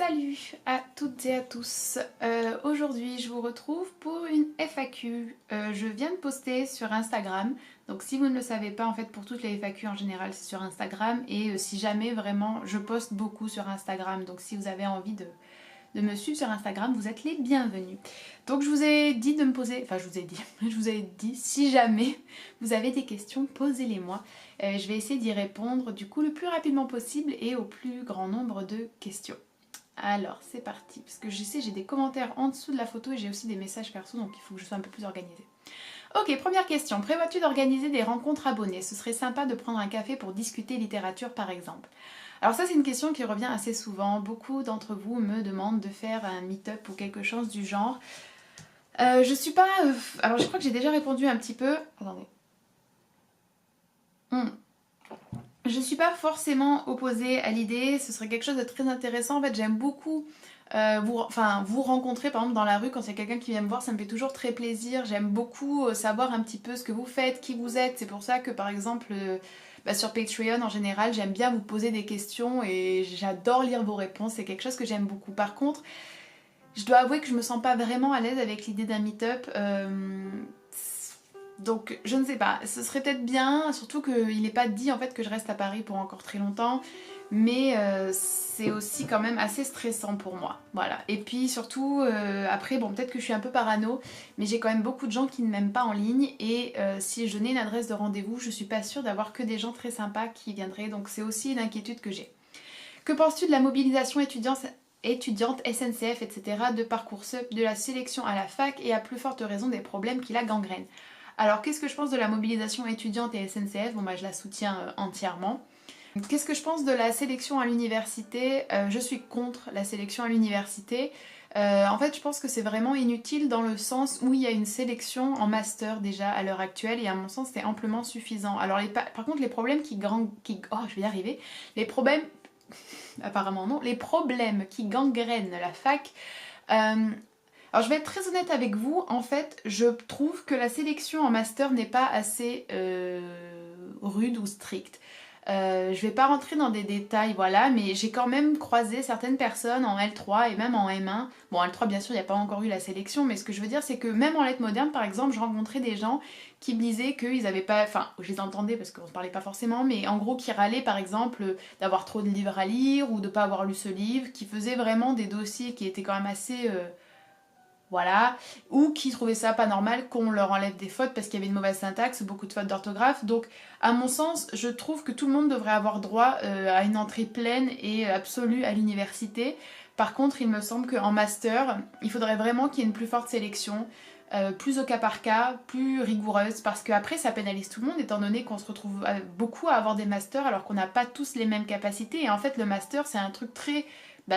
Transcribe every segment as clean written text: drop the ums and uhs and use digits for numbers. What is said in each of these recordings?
Salut à toutes et à tous. Aujourd'hui je vous retrouve pour une FAQ. Je viens de poster sur Instagram, donc si vous ne le savez pas, en fait pour toutes les FAQ en général c'est sur Instagram, et si jamais vraiment je poste beaucoup sur Instagram, donc si vous avez envie de me suivre sur Instagram, vous êtes les bienvenus. Donc je vous ai dit de me poser, enfin je vous ai dit si jamais vous avez des questions, posez-les moi. Je vais essayer d'y répondre du coup le plus rapidement possible et au plus grand nombre de questions. Alors c'est parti, parce que je sais j'ai des commentaires en dessous de la photo et j'ai aussi des messages perso, donc il faut que je sois un peu plus organisée. Ok, première question, prévois-tu d'organiser des rencontres abonnées? Ce serait sympa de prendre un café pour discuter littérature par exemple. Alors ça c'est une question qui revient assez souvent, beaucoup d'entre vous me demandent de faire un meet-up ou quelque chose du genre. Je suis pas... alors je crois que j'ai déjà répondu un petit peu... Attendez. Je suis pas forcément opposée à l'idée, ce serait quelque chose de très intéressant. En fait, j'aime beaucoup vous rencontrer par exemple dans la rue quand il y a quelqu'un qui vient me voir, ça me fait toujours très plaisir. J'aime beaucoup savoir un petit peu ce que vous faites, qui vous êtes. C'est pour ça que par exemple sur Patreon en général, j'aime bien vous poser des questions et j'adore lire vos réponses. C'est quelque chose que j'aime beaucoup. Par contre, je dois avouer que je me sens pas vraiment à l'aise avec l'idée d'un meet-up. Donc je ne sais pas, ce serait peut-être bien, surtout qu'il n'est pas dit en fait que je reste à Paris pour encore très longtemps, mais c'est aussi quand même assez stressant pour moi, voilà. Et puis surtout, après, bon peut-être que je suis un peu parano, mais j'ai quand même beaucoup de gens qui ne m'aiment pas en ligne, et si je donnais une adresse de rendez-vous, je suis pas sûre d'avoir que des gens très sympas qui viendraient, donc c'est aussi une inquiétude que j'ai. Que penses-tu de la mobilisation étudiante SNCF, etc., de Parcoursup, de la sélection à la fac et à plus forte raison des problèmes qui la gangrènent? Alors qu'est-ce que je pense de la mobilisation étudiante et SNCF? Bon bah je la soutiens entièrement. Qu'est-ce que je pense de la sélection à l'université? Je suis contre la sélection à l'université. En fait je pense que c'est vraiment inutile dans le sens où il y a une sélection en master déjà à l'heure actuelle et à mon sens c'est amplement suffisant. Alors par contre les problèmes oh je vais y arriver. Les problèmes... apparemment non. Les problèmes qui gangrènent la fac... alors je vais être très honnête avec vous, en fait je trouve que la sélection en master n'est pas assez rude ou stricte. Je vais pas rentrer dans des détails, voilà, mais j'ai quand même croisé certaines personnes en L3 et même en M1. Bon, L3 bien sûr il n'y a pas encore eu la sélection, mais ce que je veux dire c'est que même en lettres modernes par exemple, je rencontrais des gens qui me disaient qu'ils avaient pas, enfin je les entendais parce qu'on se parlait pas forcément, mais en gros qui râlaient par exemple d'avoir trop de livres à lire ou de pas avoir lu ce livre, qui faisaient vraiment des dossiers qui étaient quand même assez... voilà, ou qui trouvaient ça pas normal qu'on leur enlève des fautes parce qu'il y avait une mauvaise syntaxe ou beaucoup de fautes d'orthographe. Donc à mon sens, je trouve que tout le monde devrait avoir droit à une entrée pleine et absolue à l'université. Par contre, il me semble qu'en master, il faudrait vraiment qu'il y ait une plus forte sélection, plus au cas par cas, plus rigoureuse, parce qu'après ça pénalise tout le monde étant donné qu'on se retrouve beaucoup à avoir des masters alors qu'on n'a pas tous les mêmes capacités. Et en fait le master c'est un truc très...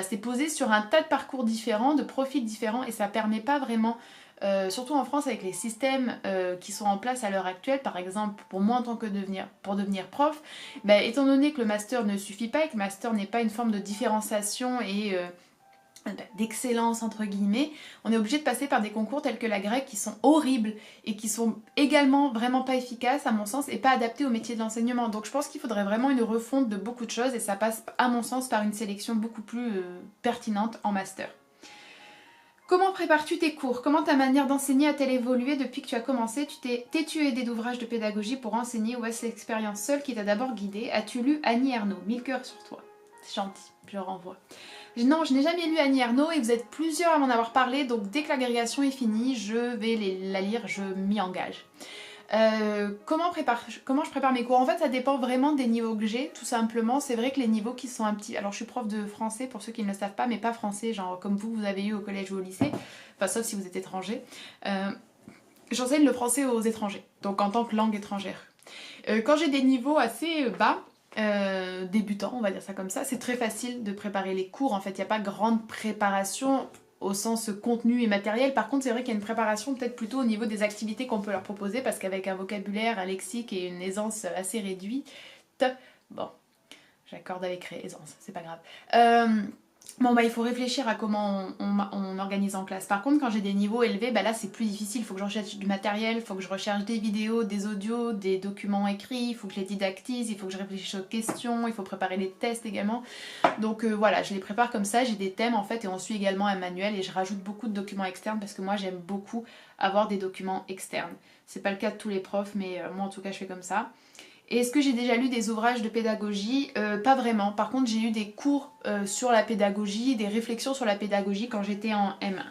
c'est posé sur un tas de parcours différents, de profils différents, et ça permet pas vraiment, surtout en France avec les systèmes qui sont en place à l'heure actuelle, par exemple pour moi en tant que pour devenir prof, étant donné que le master ne suffit pas et que le master n'est pas une forme de différenciation et d'excellence entre guillemets, on est obligé de passer par des concours tels que la grecque qui sont horribles et qui sont également vraiment pas efficaces à mon sens et pas adaptés au métier de l'enseignement. Donc je pense qu'il faudrait vraiment une refonte de beaucoup de choses et ça passe à mon sens par une sélection beaucoup plus pertinente en master. Comment prépares-tu tes cours? Comment ta manière d'enseigner a-t-elle évolué depuis que tu as commencé? T'es-tu aidé d'ouvrages de pédagogie pour enseigner ou est-ce l'expérience seule qui t'a d'abord guidée? As-tu lu Annie Ernaux? 1000 cœurs sur toi. C'est gentil, je renvoie. Non, je n'ai jamais lu Annie Ernaux et vous êtes plusieurs à m'en avoir parlé, donc dès que l'agrégation est finie, je vais la lire, je m'y engage. Comment je prépare mes cours? En fait, ça dépend vraiment des niveaux que j'ai, tout simplement. C'est vrai que les niveaux qui sont un petit... Alors, je suis prof de français, pour ceux qui ne le savent pas, mais pas français, genre comme vous avez eu au collège ou au lycée, enfin, sauf si vous êtes étranger. J'enseigne le français aux étrangers, donc en tant que langue étrangère. Quand j'ai des niveaux assez bas, débutants, on va dire ça comme ça, c'est très facile de préparer les cours. En fait, il n'y a pas grande préparation au sens contenu et matériel. Par contre, c'est vrai qu'il y a une préparation peut-être plutôt au niveau des activités qu'on peut leur proposer parce qu'avec un vocabulaire, un lexique et une aisance assez réduite, bon, j'accorde avec aisance, c'est pas grave. Bon bah il faut réfléchir à comment on organise en classe. Par contre quand j'ai des niveaux élevés, bah là c'est plus difficile, il faut que je recherche du matériel, il faut que je recherche des vidéos, des audios, des documents écrits, il faut que je les didactise, il faut que je réfléchisse aux questions, il faut préparer les tests également. Donc voilà, je les prépare comme ça, j'ai des thèmes en fait et on suit également un manuel et je rajoute beaucoup de documents externes parce que moi j'aime beaucoup avoir des documents externes. C'est pas le cas de tous les profs mais moi en tout cas je fais comme ça. Et est-ce que j'ai déjà lu des ouvrages de pédagogie? Pas vraiment. Par contre, j'ai eu des cours sur la pédagogie, des réflexions sur la pédagogie quand j'étais en M1.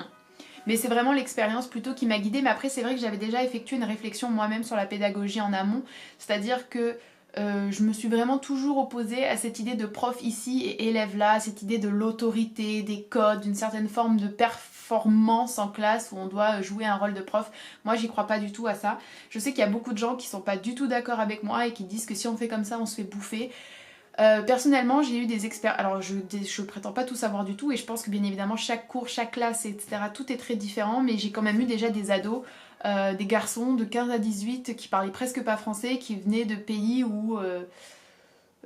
Mais c'est vraiment l'expérience plutôt qui m'a guidée. Mais après, c'est vrai que j'avais déjà effectué une réflexion moi-même sur la pédagogie en amont. C'est-à-dire que je me suis vraiment toujours opposée à cette idée de prof ici et élève là, cette idée de l'autorité, des codes, d'une certaine forme de performance en classe où on doit jouer un rôle de prof. Moi, j'y crois pas du tout à ça. Je sais qu'il y a beaucoup de gens qui sont pas du tout d'accord avec moi et qui disent que si on fait comme ça, on se fait bouffer. Personnellement, j'ai eu des experts. Alors, je prétends pas tout savoir du tout, et je pense que bien évidemment, chaque cours, chaque classe, etc., tout est très différent, mais j'ai quand même eu déjà des ados, des garçons de 15 à 18 qui parlaient presque pas français, qui venaient de pays où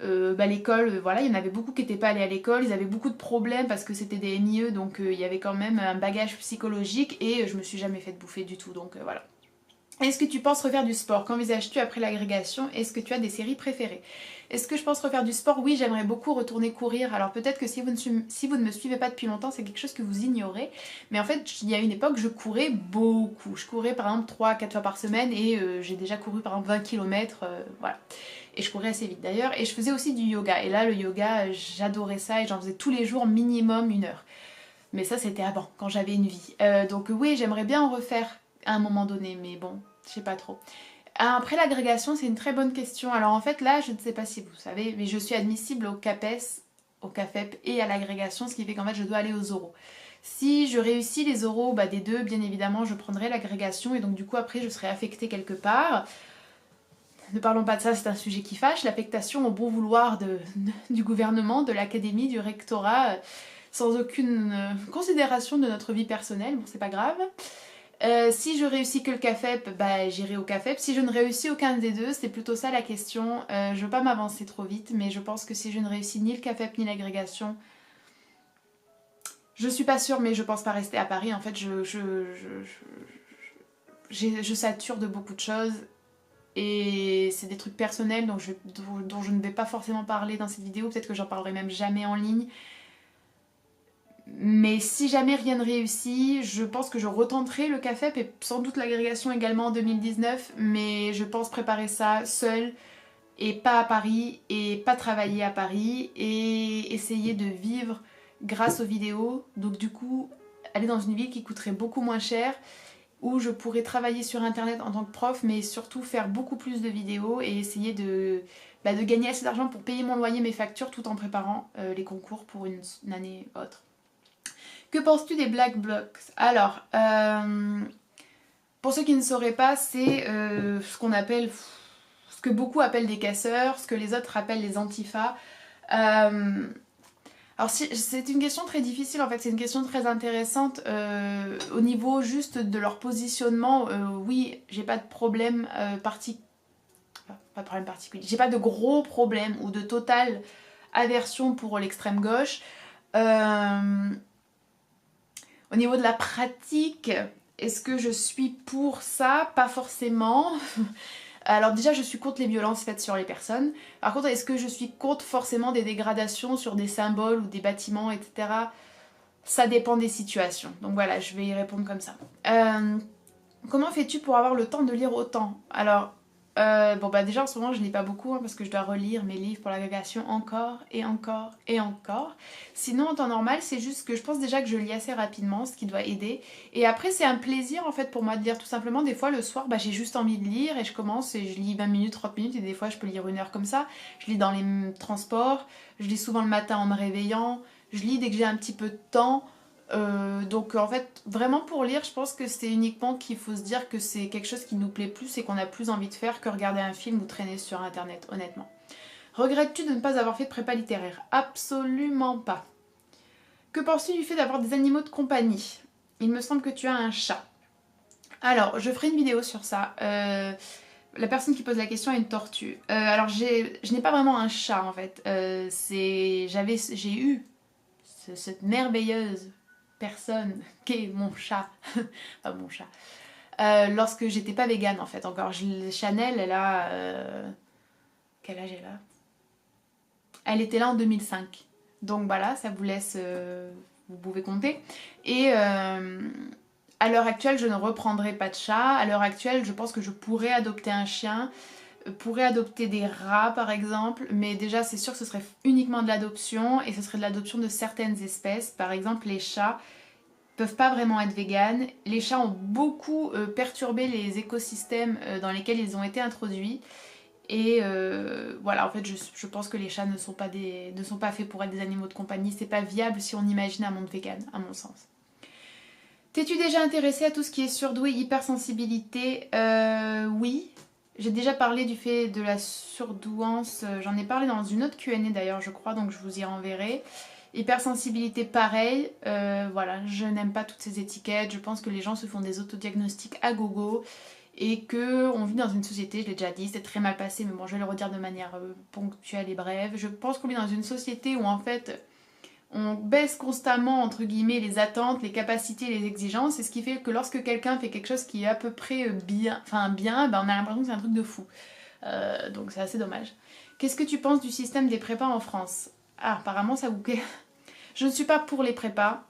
l'école, voilà, il y en avait beaucoup qui n'étaient pas allés à l'école, ils avaient beaucoup de problèmes parce que c'était des NIE, donc il y avait quand même un bagage psychologique, et je me suis jamais fait bouffer du tout, donc voilà. Est-ce que tu penses refaire du sport? Qu'envisages-tu après l'agrégation? Est-ce que tu as des séries préférées? Est-ce que je pense refaire du sport? Oui, j'aimerais beaucoup retourner courir. Alors peut-être que si vous ne me suivez pas depuis longtemps, c'est quelque chose que vous ignorez. Mais en fait, il y a une époque, je courais beaucoup. Je courais par exemple 3-4 fois par semaine et j'ai déjà couru par exemple 20 km. Voilà. Et je courais assez vite d'ailleurs. Et je faisais aussi du yoga. Et là, le yoga, j'adorais ça et j'en faisais tous les jours minimum 1 heure. Mais ça, c'était avant, quand j'avais une vie. Donc oui, j'aimerais bien en refaire à un moment donné, mais bon, je sais pas trop. Après l'agrégation, c'est une très bonne question. Alors en fait, là, je ne sais pas si vous savez, mais je suis admissible au CAPES, au CAFEP et à l'agrégation, ce qui fait qu'en fait, je dois aller aux oraux. Si je réussis les oraux des deux, bien évidemment, je prendrai l'agrégation et donc du coup, après, je serai affectée quelque part. Ne parlons pas de ça, c'est un sujet qui fâche. L'affectation au bon vouloir du gouvernement, de l'académie, du rectorat, sans aucune considération de notre vie personnelle, bon, c'est pas grave. Si je réussis que le CAFEP, j'irai au CAFEP. Si je ne réussis aucun des deux, c'est plutôt ça la question. Je veux pas m'avancer trop vite, mais je pense que si je ne réussis ni le CAFEP ni l'agrégation, je suis pas sûre, mais je pense pas rester à Paris. En fait, je sature de beaucoup de choses. Et c'est des trucs personnels dont je ne vais pas forcément parler dans cette vidéo. Peut-être que j'en parlerai même jamais en ligne. Mais si jamais rien ne réussit, je pense que je retenterai le CAFEP et sans doute l'agrégation également en 2019, mais je pense préparer ça seule et pas à Paris et pas travailler à Paris et essayer de vivre grâce aux vidéos. Donc du coup, aller dans une ville qui coûterait beaucoup moins cher, où je pourrais travailler sur internet en tant que prof, mais surtout faire beaucoup plus de vidéos et essayer de gagner assez d'argent pour payer mon loyer, mes factures, tout en préparant les concours pour une année autre. Que penses-tu des Black Blocs? Alors, pour ceux qui ne sauraient pas, c'est ce qu'on appelle, ce que beaucoup appellent des casseurs, ce que les autres appellent les antifas. Alors c'est une question très difficile en fait, c'est une question très intéressante au niveau juste de leur positionnement. Oui, j'ai pas de problème pas de problème particulier, j'ai pas de gros problèmes ou de totale aversion pour l'extrême gauche. Au niveau de la pratique, est-ce que je suis pour ça? Pas forcément. Alors déjà, je suis contre les violences faites sur les personnes. Par contre, est-ce que je suis contre forcément des dégradations sur des symboles ou des bâtiments, etc. Ça dépend des situations. Donc voilà, je vais y répondre comme ça. Comment fais-tu pour avoir le temps de lire autant? Alors, déjà en ce moment je lis pas beaucoup parce que je dois relire mes livres pour l'agrégation encore et encore et encore. Sinon en temps normal c'est juste que je pense déjà que je lis assez rapidement, ce qui doit aider. Et après c'est un plaisir en fait pour moi de lire tout simplement. Des fois le soir j'ai juste envie de lire et je commence et je lis 20 minutes, 30 minutes et des fois je peux lire 1 heure comme ça. Je lis dans les transports, je lis souvent le matin en me réveillant, je lis dès que j'ai un petit peu de temps. Donc en fait vraiment pour lire je pense que c'est uniquement qu'il faut se dire que c'est quelque chose qui nous plaît plus et qu'on a plus envie de faire que regarder un film ou traîner sur internet honnêtement. Regrettes-tu de ne pas avoir fait de prépa littéraire? Absolument pas. Que penses-tu du fait d'avoir des animaux de compagnie? Il me semble que tu as un chat. Alors je ferai une vidéo sur ça. La personne qui pose la question a une tortue. Alors je n'ai pas vraiment un chat en fait. J'ai eu cette merveilleuse personne qu'est mon chat, enfin mon chat, lorsque j'étais pas végane en fait encore. Chanel, elle a... quel âge elle a? Elle était là en 2005. Donc voilà, ça vous laisse... vous pouvez compter. Et à l'heure actuelle, je ne reprendrai pas de chat. À l'heure actuelle, je pense que je pourrais adopter un chien, pourrais adopter des rats par exemple, mais déjà c'est sûr que ce serait uniquement de l'adoption et ce serait de l'adoption de certaines espèces. Par exemple, les chats peuvent pas vraiment être véganes. Les chats ont beaucoup perturbé les écosystèmes dans lesquels ils ont été introduits. Et voilà, en fait, je pense que les chats ne sont pas faits pour être des animaux de compagnie. C'est pas viable si on imagine un monde vegan, à mon sens. T'es-tu déjà intéressée à tout ce qui est surdoué, hypersensibilité? Oui. J'ai déjà parlé du fait de la surdouance. J'en ai parlé dans une autre Q&A d'ailleurs, je crois, donc je vous y renverrai. Hypersensibilité, pareil. Voilà, je n'aime pas toutes ces étiquettes. Je pense que les gens se font des autodiagnostics à gogo. Et qu'on vit dans une société, je l'ai déjà dit, c'est très mal passé, mais bon, je vais le redire de manière ponctuelle et brève. Je pense qu'on vit dans une société où en fait, on baisse constamment, entre guillemets, les attentes, les capacités, les exigences, et ce qui fait que lorsque quelqu'un fait quelque chose qui est à peu près bien, ben on a l'impression que c'est un truc de fou. Donc c'est assez dommage. Qu'est-ce que tu penses du système des prépas en France? Ah, apparemment ça vous... Je ne suis pas pour les prépas,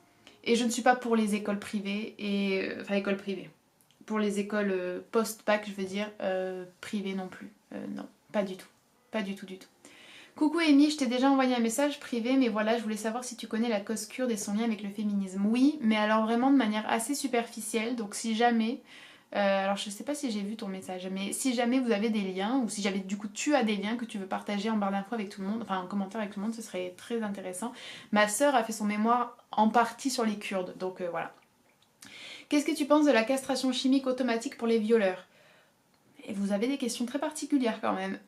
et je ne suis pas pour les écoles privées, enfin écoles privées. Pour les écoles post-bac, je veux dire, privées non plus. Non, pas du tout. Pas du tout, du tout. Coucou Amy, je t'ai déjà envoyé un message privé, mais voilà, je voulais savoir si tu connais la cause kurde et son lien avec le féminisme. Oui, mais alors vraiment de manière assez superficielle, donc si jamais... alors je sais pas si j'ai vu ton message, mais si jamais vous avez des liens, ou si jamais du coup tu as des liens que tu veux partager en barre d'infos avec tout le monde, enfin en commentaire avec tout le monde, ce serait très intéressant. Ma sœur a fait son mémoire en partie sur les Kurdes, donc voilà. Qu'est-ce que tu penses de la castration chimique automatique pour les violeurs? Et vous avez des questions très particulières quand même.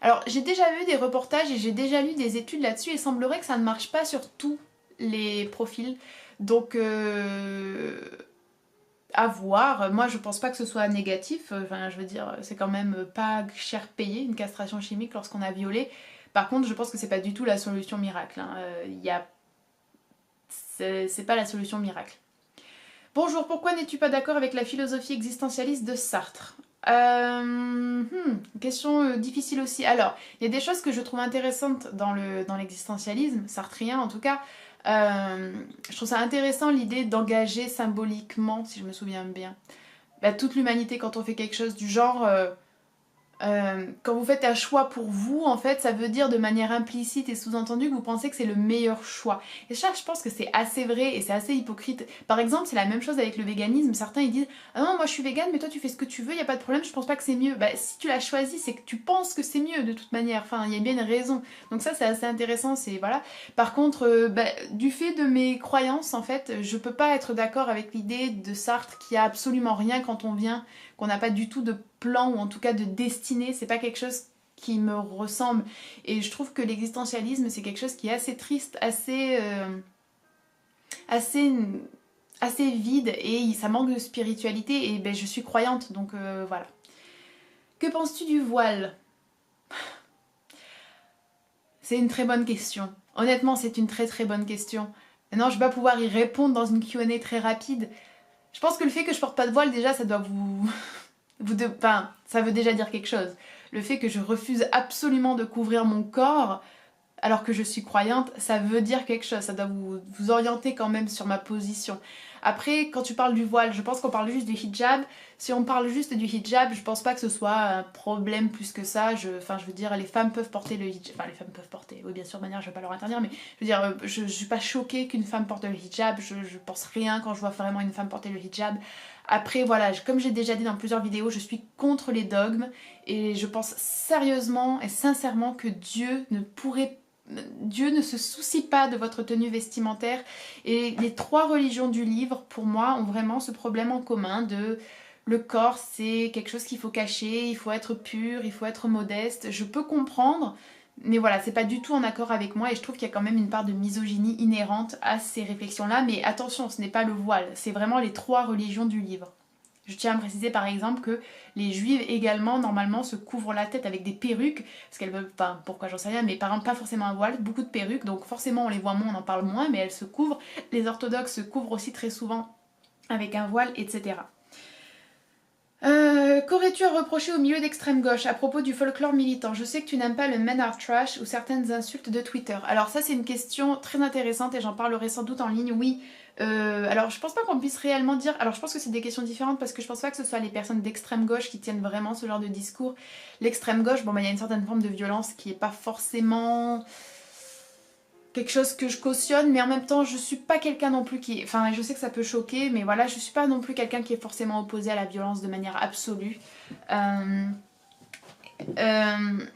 Alors j'ai déjà vu des reportages et j'ai déjà lu des études là-dessus et il semblerait que ça ne marche pas sur tous les profils. Donc à voir. Moi je pense pas que ce soit négatif. Enfin je veux dire c'est quand même pas cher payé une castration chimique lorsqu'on a violé. Par contre je pense que c'est pas du tout la solution miracle. C'est pas la solution miracle. Bonjour, pourquoi n'es-tu pas d'accord avec la philosophie existentialiste de Sartre? Question difficile aussi. Alors, il y a des choses que je trouve intéressantes dans l'existentialisme, sartrien en tout cas. Je trouve ça intéressant l'idée d'engager symboliquement, si je me souviens bien, toute l'humanité quand on fait quelque chose du genre... quand vous faites un choix pour vous, en fait, ça veut dire de manière implicite et sous-entendue que vous pensez que c'est le meilleur choix. Et ça, je pense que c'est assez vrai et c'est assez hypocrite. Par exemple, c'est la même chose avec le véganisme. Certains, ils disent « Ah non, moi je suis végane, mais toi tu fais ce que tu veux, y a pas de problème, je pense pas que c'est mieux. » Bah, si tu l'as choisi, c'est que tu penses que c'est mieux de toute manière. Enfin, il y a bien une raison. Donc ça, c'est assez intéressant, c'est... Voilà. Par contre, du fait de mes croyances, en fait, je peux pas être d'accord avec l'idée de Sartre qui a absolument rien quand on vient, qu'on n'a pas du tout de plan ou en tout cas de destinée, c'est pas quelque chose qui me ressemble et je trouve que l'existentialisme c'est quelque chose qui est assez triste, assez vide et ça manque de spiritualité et je suis croyante donc voilà. Que penses-tu du voile? C'est une très bonne question. Honnêtement c'est une très très bonne question. Maintenant je vais pas pouvoir y répondre dans une Q&A très rapide. Je pense que le fait que je porte pas de voile déjà ça doit enfin, ça veut déjà dire quelque chose. Le fait que je refuse absolument de couvrir mon corps alors que je suis croyante, ça veut dire quelque chose. Ça doit vous orienter quand même sur ma position. Après, quand tu parles du voile, je pense qu'on parle juste du hijab. Si on parle juste du hijab, je pense pas que ce soit un problème plus que ça. Je veux dire, les femmes peuvent porter le hijab. Enfin, les femmes peuvent porter, oui, bien sûr, de manière, je vais pas leur interdire, mais je veux dire, je suis pas choquée qu'une femme porte le hijab. Je pense rien quand je vois vraiment une femme porter le hijab. Après, voilà, comme j'ai déjà dit dans plusieurs vidéos, je suis contre les dogmes et je pense sérieusement et sincèrement que Dieu ne se soucie pas de votre tenue vestimentaire et les trois religions du livre pour moi ont vraiment ce problème en commun de le corps c'est quelque chose qu'il faut cacher, il faut être pur, il faut être modeste. Je peux comprendre mais voilà c'est pas du tout en accord avec moi et je trouve qu'il y a quand même une part de misogynie inhérente à ces réflexions là mais attention ce n'est pas le voile, c'est vraiment les trois religions du livre. Je tiens à préciser par exemple que les juives également normalement se couvrent la tête avec des perruques, parce qu'elles veulent, enfin pourquoi j'en sais rien, mais par exemple pas forcément un voile, beaucoup de perruques, donc forcément on les voit moins, on en parle moins, mais elles se couvrent. Les orthodoxes se couvrent aussi très souvent avec un voile, etc. Qu'aurais-tu à reprocher au milieu d'extrême gauche à propos du folklore militant? Je sais que tu n'aimes pas le men are trash ou certaines insultes de Twitter. Alors ça c'est une question très intéressante et j'en parlerai sans doute en ligne, oui. Alors je pense pas qu'on puisse réellement dire... Alors je pense que c'est des questions différentes parce que je pense pas que ce soit les personnes d'extrême gauche qui tiennent vraiment ce genre de discours. L'extrême gauche, bon bah il y a une certaine forme de violence qui est pas forcément... quelque chose que je cautionne, mais en même temps je suis pas quelqu'un non plus qui... Enfin je sais que ça peut choquer, mais voilà, je suis pas non plus quelqu'un qui est forcément opposé à la violence de manière absolue. Euh, euh,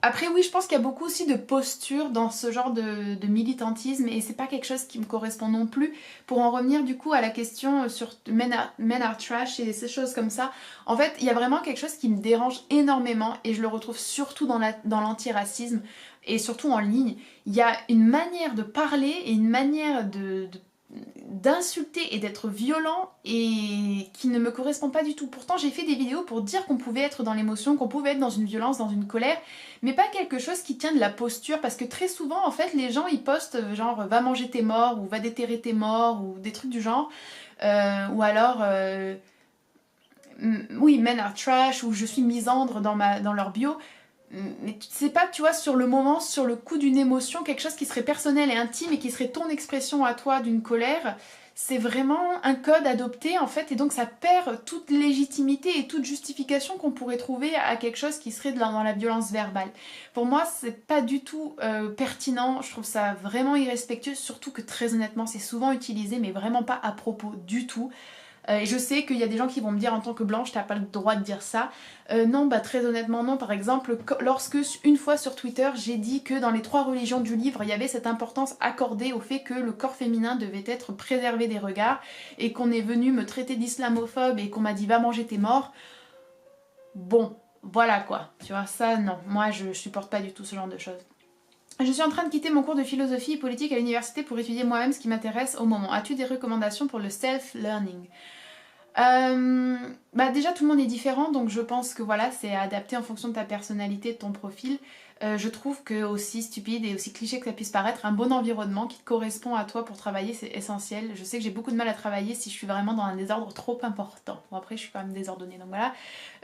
Après oui, je pense qu'il y a beaucoup aussi de posture dans ce genre de militantisme et c'est pas quelque chose qui me correspond non plus. Pour en revenir du coup à la question sur men are trash et ces choses comme ça, en fait il y a vraiment quelque chose qui me dérange énormément et je le retrouve surtout dans l'antiracisme et surtout en ligne. Il y a une manière de parler et une manière d'insulter et d'être violent et qui ne me correspond pas du tout. Pourtant j'ai fait des vidéos pour dire qu'on pouvait être dans l'émotion, qu'on pouvait être dans une violence, dans une colère, mais pas quelque chose qui tient de la posture, parce que très souvent en fait les gens ils postent genre va manger tes morts ou va déterrer tes morts ou des trucs du genre, ou alors oui men are trash ou je suis misandre dans leur bio. Mais c'est pas, tu vois, sur le moment, sur le coup d'une émotion, quelque chose qui serait personnel et intime et qui serait ton expression à toi d'une colère, c'est vraiment un code adopté en fait et donc ça perd toute légitimité et toute justification qu'on pourrait trouver à quelque chose qui serait dans la violence verbale. Pour moi, c'est pas du tout pertinent, je trouve ça vraiment irrespectueux, surtout que très honnêtement, c'est souvent utilisé mais vraiment pas à propos du tout. Et je sais qu'il y a des gens qui vont me dire en tant que blanche, t'as pas le droit de dire ça. Non, bah très honnêtement non. Par exemple, lorsque une fois sur Twitter, j'ai dit que dans les 3 religions du livre, il y avait cette importance accordée au fait que le corps féminin devait être préservé des regards et qu'on est venu me traiter d'islamophobe et qu'on m'a dit va manger tes morts. Bon, voilà quoi. Tu vois, ça non. Moi, je supporte pas du tout ce genre de choses. Je suis en train de quitter mon cours de philosophie et politique à l'université pour étudier moi-même ce qui m'intéresse au moment. As-tu des recommandations pour le self-learning? Bah déjà tout le monde est différent donc je pense que voilà c'est adapté en fonction de ta personnalité, de ton profil. Je trouve que aussi stupide et aussi cliché que ça puisse paraître, un bon environnement qui te correspond à toi pour travailler c'est essentiel. Je sais que j'ai beaucoup de mal à travailler si je suis vraiment dans un désordre trop important. Bon après je suis quand même désordonnée donc voilà.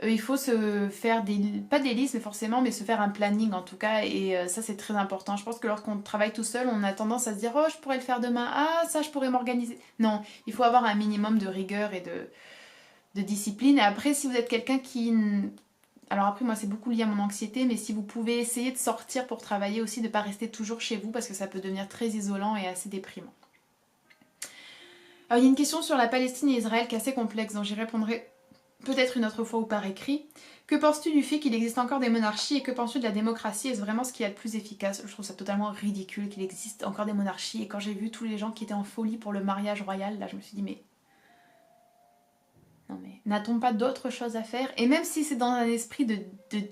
Il faut se faire pas des listes mais forcément mais se faire un planning en tout cas et ça c'est très important. Je pense que lorsqu'on travaille tout seul on a tendance à se dire oh je pourrais le faire demain, ah ça je pourrais m'organiser. Non, il faut avoir un minimum de rigueur et de discipline. Et après, si vous êtes quelqu'un qui... Alors après, moi, c'est beaucoup lié à mon anxiété, mais si vous pouvez essayer de sortir pour travailler aussi, de ne pas rester toujours chez vous, parce que ça peut devenir très isolant et assez déprimant. Alors, il y a une question sur la Palestine et Israël qui est assez complexe, dont j'y répondrai peut-être une autre fois ou par écrit. Que penses-tu du fait qu'il existe encore des monarchies et que penses-tu de la démocratie? Est-ce vraiment ce qui est le plus efficace? Je trouve ça totalement ridicule qu'il existe encore des monarchies et quand j'ai vu tous les gens qui étaient en folie pour le mariage royal, là je me suis dit mais... Non mais n'a-t-on pas d'autres choses à faire? Et même si c'est dans un esprit de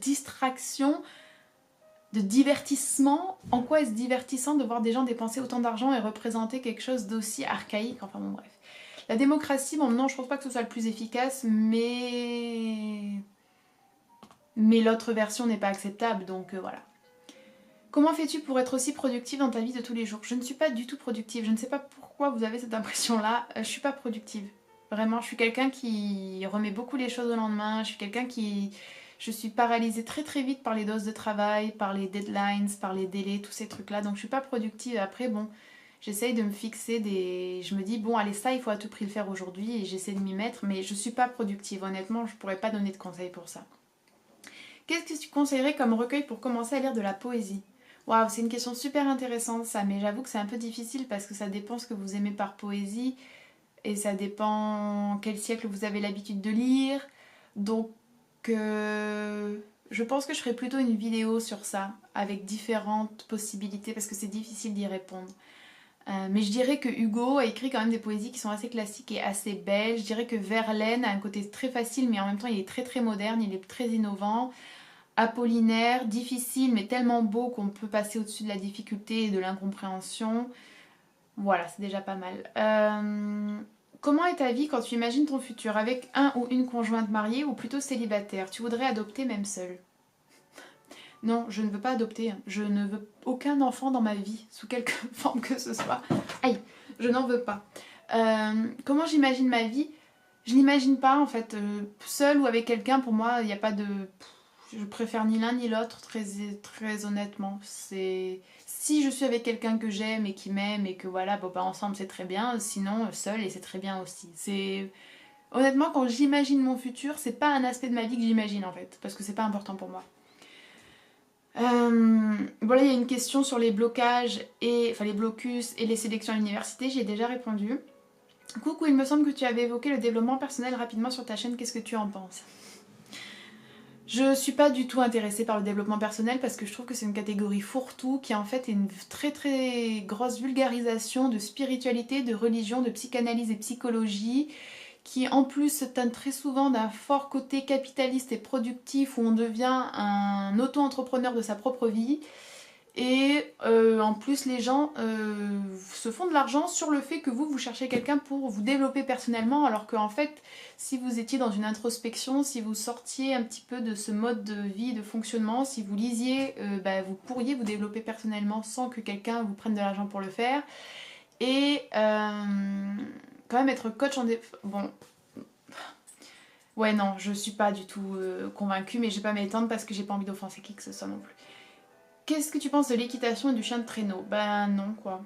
distraction, de divertissement, en quoi est-ce divertissant de voir des gens dépenser autant d'argent et représenter quelque chose d'aussi archaïque? Enfin bon bref. La démocratie, bon non je pense pas que ce soit le plus efficace, mais l'autre version n'est pas acceptable, donc voilà. Comment fais-tu pour être aussi productive dans ta vie de tous les jours? Je ne suis pas du tout productive, je ne sais pas pourquoi vous avez cette impression-là, je suis pas productive. Vraiment, je suis quelqu'un qui remet beaucoup les choses au lendemain, je suis quelqu'un qui... Je suis paralysée très très vite par les doses de travail, par les deadlines, par les délais, tous ces trucs-là, donc je suis pas productive. Après, bon, j'essaye de me fixer des... Je me dis, bon, allez, ça, il faut à tout prix le faire aujourd'hui, et j'essaie de m'y mettre, mais je suis pas productive, honnêtement, je pourrais pas donner de conseils pour ça. Qu'est-ce que tu conseillerais comme recueil pour commencer à lire de la poésie? Waouh, c'est une question super intéressante ça, mais j'avoue que c'est un peu difficile parce que ça dépend ce que vous aimez par poésie et ça dépend quel siècle vous avez l'habitude de lire. Donc je pense que je ferai plutôt une vidéo sur ça avec différentes possibilités parce que c'est difficile d'y répondre. Mais je dirais que Hugo a écrit quand même des poésies qui sont assez classiques et assez belles. Je dirais que Verlaine a un côté très facile mais en même temps il est très très moderne, il est très innovant. Apollinaire, difficile mais tellement beau qu'on peut passer au-dessus de la difficulté et de l'incompréhension. Voilà, c'est déjà pas mal. Comment est ta vie quand tu imagines ton futur avec un ou une conjointe mariée ou plutôt célibataire? Tu voudrais adopter même seule? Non, je ne veux pas adopter. Je ne veux aucun enfant dans ma vie, sous quelque forme que ce soit. Aïe, je n'en veux pas. Comment j'imagine ma vie? Je n'imagine pas en fait. Seule ou avec quelqu'un, pour moi, il n'y a pas de... Je préfère ni l'un ni l'autre, très honnêtement. C'est... Si je suis avec quelqu'un que j'aime et qui m'aime et que voilà, bon, bah, ensemble c'est très bien. Sinon, seule et c'est très bien aussi. C'est... Honnêtement, quand j'imagine mon futur, c'est pas un aspect de ma vie que j'imagine en fait. Parce que c'est pas important pour moi. Voilà, il y a une question sur les blocages et enfin les blocus et les sélections à l'université, j'ai déjà répondu. Coucou, il me semble que tu avais évoqué le développement personnel rapidement sur ta chaîne, qu'est-ce que tu en penses? Je suis pas du tout intéressée par le développement personnel parce que je trouve que c'est une catégorie fourre-tout qui en fait est une très très grosse vulgarisation de spiritualité, de religion, de psychanalyse et psychologie, qui en plus se teint très souvent d'un fort côté capitaliste et productif où on devient un auto-entrepreneur de sa propre vie. Et en plus, les gens se font de l'argent sur le fait que vous cherchez quelqu'un pour vous développer personnellement, alors qu'en fait, si vous étiez dans une introspection, si vous sortiez un petit peu de ce mode de vie, de fonctionnement, si vous lisiez, bah, vous pourriez vous développer personnellement sans que quelqu'un vous prenne de l'argent pour le faire. Et quand même être coach en... Bon, ouais non, je suis pas du tout convaincue, mais je vais pas m'étendre parce que j'ai pas envie d'offenser qui que ce soit non plus. Qu'est-ce que tu penses de l'équitation et du chien de traîneau? Ben non quoi.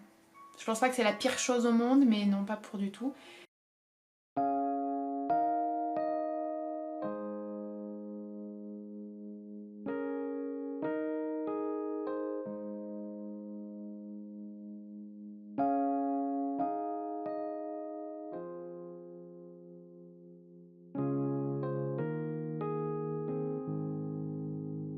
Je pense pas que c'est la pire chose au monde, mais non pas pour du tout.